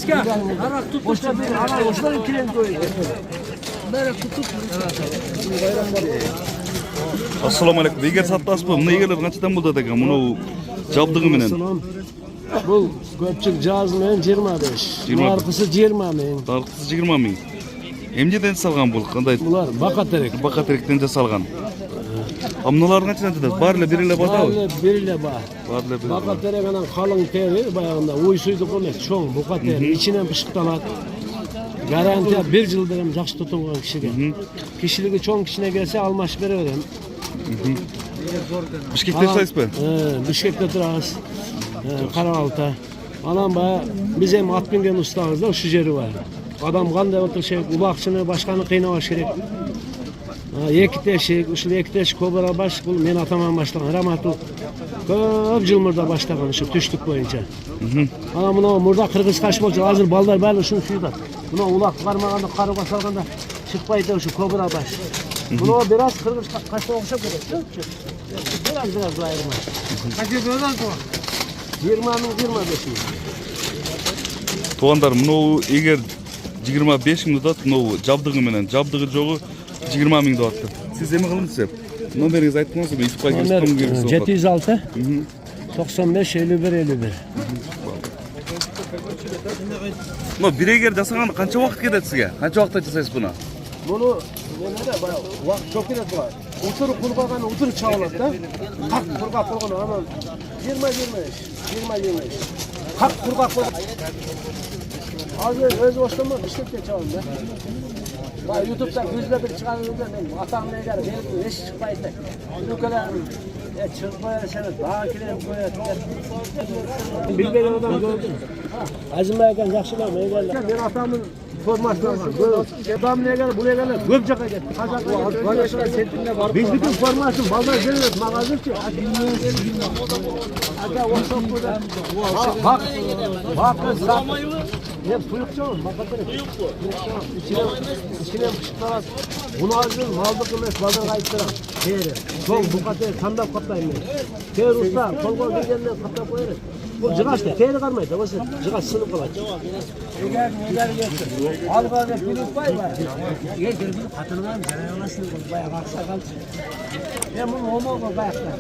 Başka. Arak tut. Boşta bir arak boşta kiren koyuyor. Böyle tutup. Assalomu alaykum. Eger sattas bu. Buni egerlar qanchadan bo'ladi ekan? Buni jabdigi bilan. Bu ko'pchilik joz bilan 25. Narxisi 20 ming. Narxisi 20 ming. Emjedan salgan bu qanday? Bular baqaterek. Baqaterekdan salgan. Amnalar qanchadan tutadi? Barli birile bormi? Birile bor. Barli birile. Baqaterek anan qalin teri bayağında uysuyduq emas, cho'ng baqater ichidan pishiqlanadi. Garantiya 1 yildir ham yaxshi tutilgan kishiga. Kishiligi cho'ng kishine kelsa almashib beraveramiz. Bishkekda ishlaysizmi? Bishkekda turamiz. Qarag'alta. Anan biz ham at mingan ustamizda shu yeri bor. Adam qanday o'tirishak, uloqchini boshqani qiynamash kerak. Ikki teshik, ushul ikki teshik kobra bash bu men ataman boshlagan. Ramatu ko'p yil murda boshlagan shu tushlik bo'yicha. Ana buni murda qirg'iz qashmoqchi, hozir ballar bari shuni suydi. Buni uloq qarmaganda qari bosalganda chiqmaydi shu kobra bash. Buni biraz qirg'iz qashmoqqa o'xshab ketadi. Biraz ayırma. Kaçı böyle bu? 20 ming 25 ming. Tuğandar bunu eger 25 ming tutat, bunu jabdigi bilan, jabdigi jo'g'i 20 ming tutadi. Siz nima qilasiz? Nomeringizni aytmoqchisiz? YouTube'ga kirishim kerak. 706 95 51 51. Bunu bir eger jasaganda qancha vaqt ketadi sizga? Qancha vaqtda jasaysiz buni? Bunu neda vaqt çok ketadi bu. O'tir qurbagan o'tir chaqiladi-da. Haq qurgaq qo'ygan ama 20 Haq qurgaq qo'ygan. Hozir o'z boshqama ishga chaqildi. Va YouTube'da yuzda bir chiqarildi. Men atamni egar hech chiqmaydi. Ukalarni chiqmayashadi. Daha kirib qo'yadi. Bilmagan odam ko'rdim. Azimay ekan yaxshilar egarlar. Men atamni formasyon var. Adam ne gelir, buraya gelir. Göp caka getir. Biz bütün formasyon bazıları geliyoruz. Mağazır ki. Hatta workshop burada. Bak. Ne tuyukça mı? İçine fışıklar. Bunu alacağız. Maldık emes. Bazıları kayıttıran. Değeri. Çok bu kadar sandal kaplayın. Değer usta. Kol kol gelenden kapla koyarız. Bu cıgaç da. Değeri kalmaydı. Cıgaç sınıf kalacak. Eğer geçsin. Al bana Filip Bay var. Yedir bir katılgan jarayonlasın bayağı aksa kaldı. Ben bunu homo bayakta.